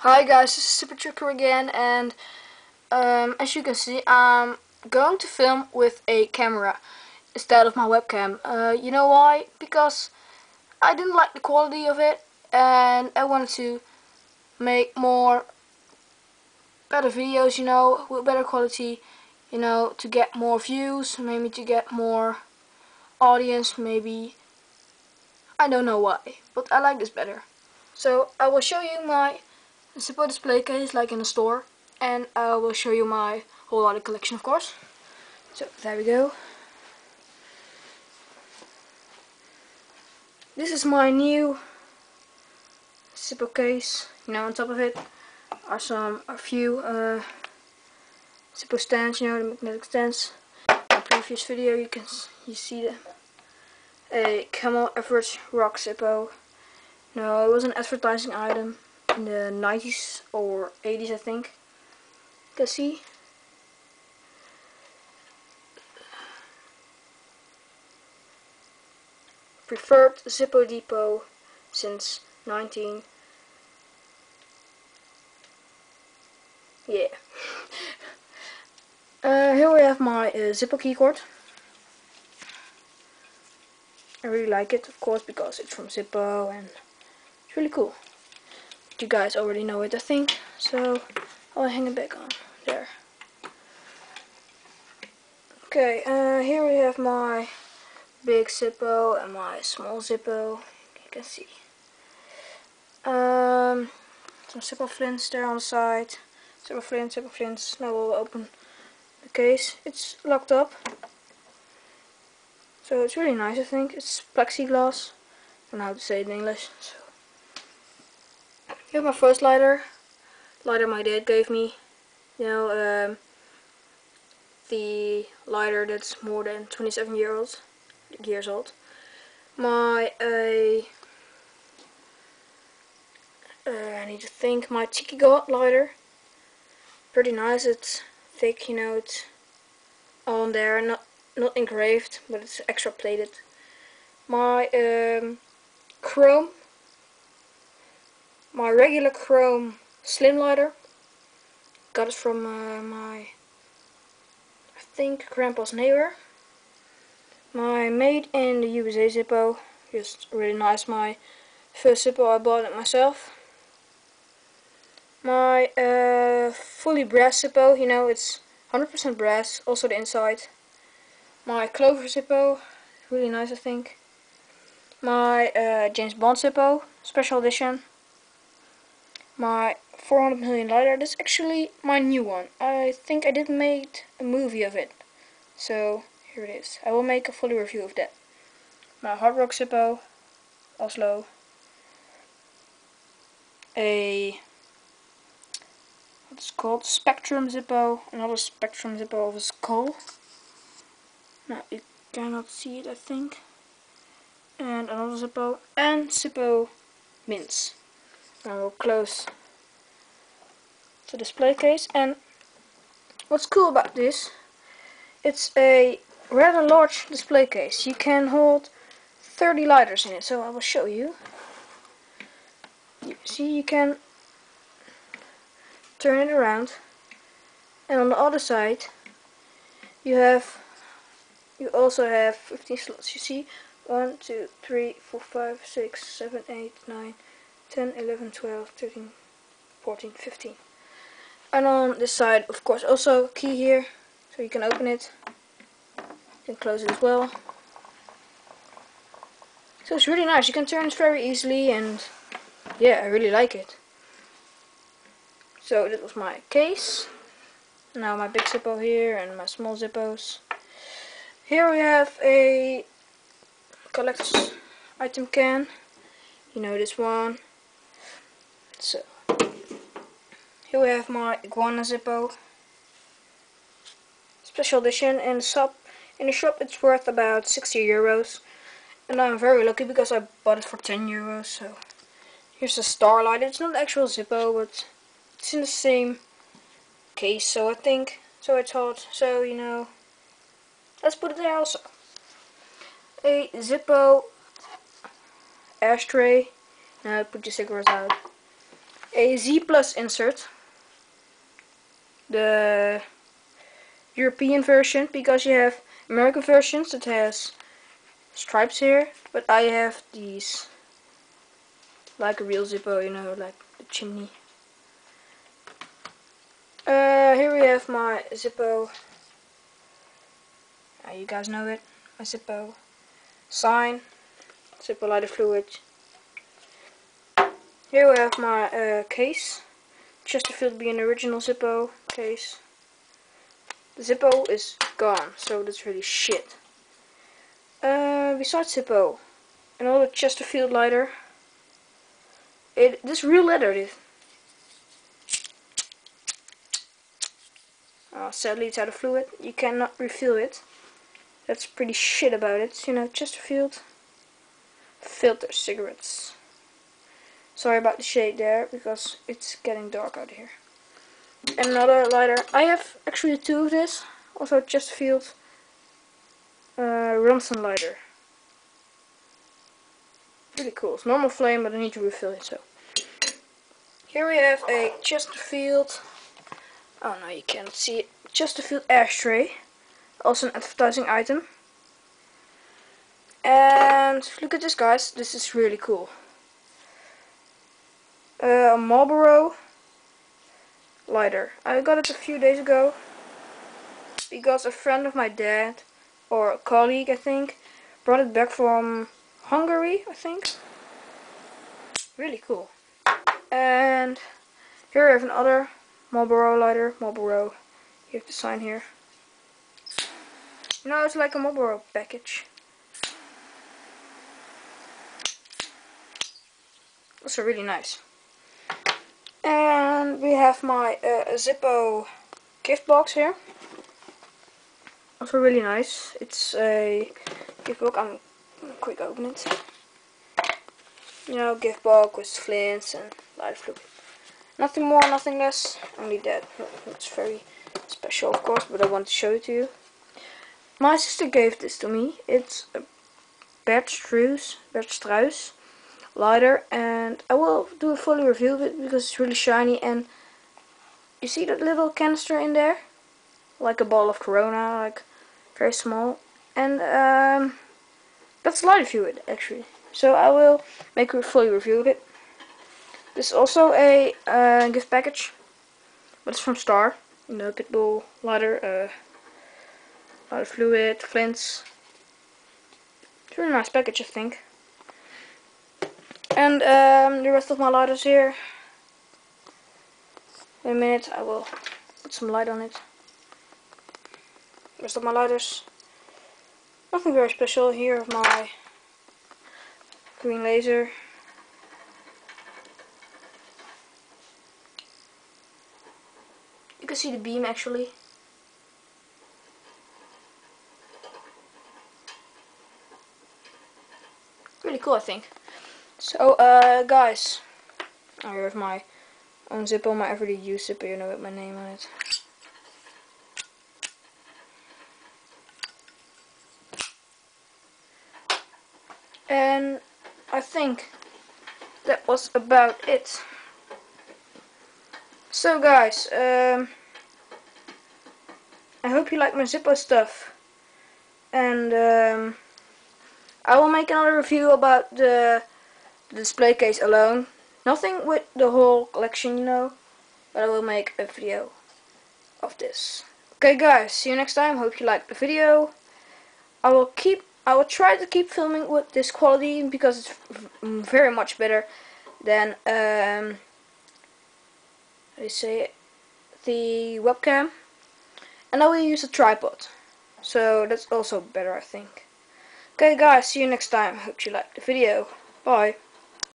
Hi guys, this is Super Trucker again, and as you can see, I'm going to film with a camera instead of my webcam. You know why? Because I didn't like the quality of it, and I wanted to make more better videos, you know, with better quality, you know, to get more views, maybe to get more audience, maybe. I don't know why, but I like this better. So I will show you my zippo display case like in a store, and I will show you my whole other collection, of course. So there we go. This is my new zippo case. You know, on top of it are a few zippo stands. You know, the magnetic stands. In the previous video, you see a Camel Average Rock zippo. No, it was an advertising item in the 90s or 80s, I think. You can see. Preferred Zippo depot since 19. Yeah. Here we have my Zippo keycord. I really like it, of course, because it's from Zippo and it's really cool. But you guys already know it, I think. So I'll hang it back on there. Okay, here we have my big Zippo and my small Zippo. You can see. Some Zippo flints there on the side. Zippo flints. Now we'll open the case. It's locked up. So it's really nice, I think. It's plexiglass. I don't know how to say it in English. So here's my first lighter. Lighter my dad gave me. You know, the lighter that's more than 27 years old. My I need to think. My Tiki God lighter. Pretty nice. It's thick. You know, it's on there, not engraved, but it's extra plated. My chrome. My regular chrome slim lighter. Got it from I think grandpa's neighbor. My made in the USA Zippo, just really nice. My first Zippo, I bought it myself. My fully brass Zippo, you know, it's 100% brass, also the inside. My Clover Zippo, really nice, I think. My James Bond Zippo, special edition. My 400 million lighter, that's actually my new one. I think I did make a movie of it. So here it is. I will make a full review of that. My Hard Rock Zippo, Oslo. What's called Spectrum Zippo. Another Spectrum Zippo of a skull. Now you cannot see it, I think. And another Zippo. And Zippo mints. Now we'll close the display case. And what's cool about this, it's a rather large display case. You can hold 30 lighters in it, so I will show you. You see, you can turn it around, and on the other side you also have 15 slots. You see, 1, 2, 3, 4, 5, 6, 7, 8, 9, 10, 11, 12, 13, 14, 15. And on this side, of course, also a key here, so you can open it. You can close it as well. So it's really nice. You can turn it very easily, and yeah, I really like it. So this was my case. Now my big Zippo here and my small Zippos. Here we have a collector's item can. You know this one. So here we have my Iguana Zippo. Special edition. In the shop it's worth about 60 euros. And I'm very lucky because I bought it for 10 euros. So here's the Starlight. It's not actual Zippo, but it's in the same case, so I thought, so you know, let's put it there also. A Zippo ashtray. Now put your cigarettes out. a Z Plus insert, the European version, because you have American versions that has stripes here, but I have these like a real Zippo, you know, like the chimney. Here we have my Zippo. You guys know it. My Zippo sign, Zippo lighter fluid. Here we have my case. Chesterfield being an original Zippo case. The Zippo is gone, so that's really shit. Besides Zippo, another Chesterfield lighter. This real leather. Sadly, it's out of fluid. You cannot refill it. That's pretty shit about it. You know, Chesterfield filter cigarettes. Sorry about the shade there, because it's getting dark out here. And another lighter. I have actually two of this. Also Chesterfield Ronson lighter. Really cool. It's normal flame, but I need to refill it. So here we have a Chesterfield. Oh no, you can't see it. Chesterfield ashtray. Also an advertising item. And look at this, guys. This is really cool. A Marlboro lighter. I got it a few days ago because a friend of my dad, or a colleague I think, brought it back from Hungary, I think. Really cool. And here I have another Marlboro lighter. Marlboro. You have the sign here. No, it's like a Marlboro package. Also really nice. And we have my Zippo gift box here. Also really nice. It's a gift box. I'm gonna quick open it. You know, gift box with flints and lighter fluid. Nothing more, nothing less. Only that. It's very special, of course, but I want to show it to you. My sister gave this to me. It's a Bert Strauss lighter, and I will do a fully review of it because it's really shiny. And you see that little canister in there, like a bottle of Corona, like very small, and that's lighter fluid actually. So I will make a fully review of it. This is also a gift package, but it's from Star. You know, Pitbull lighter, lighter fluid, flints. It's a really nice package, I think. And the rest of my lighters here. In a minute I will put some light on it. Rest of my lighters. Nothing very special. Here of my green laser. You can see the beam actually. Really cool, I think. So guys, I have my own Zippo, my everyday use Zippo, you know, with my name on it. And I think that was about it. So guys, I hope you like my Zippo stuff, and I will make another review about the display case alone. Nothing with the whole collection, you know, but I will make a video of this. Okay guys, see you next time. Hope you liked the video. I will try to keep filming with this quality because it's very much better than how do you say it? The webcam. And I will use a tripod, so that's also better, I think. Okay guys, see you next time. Hope you liked the video. Bye.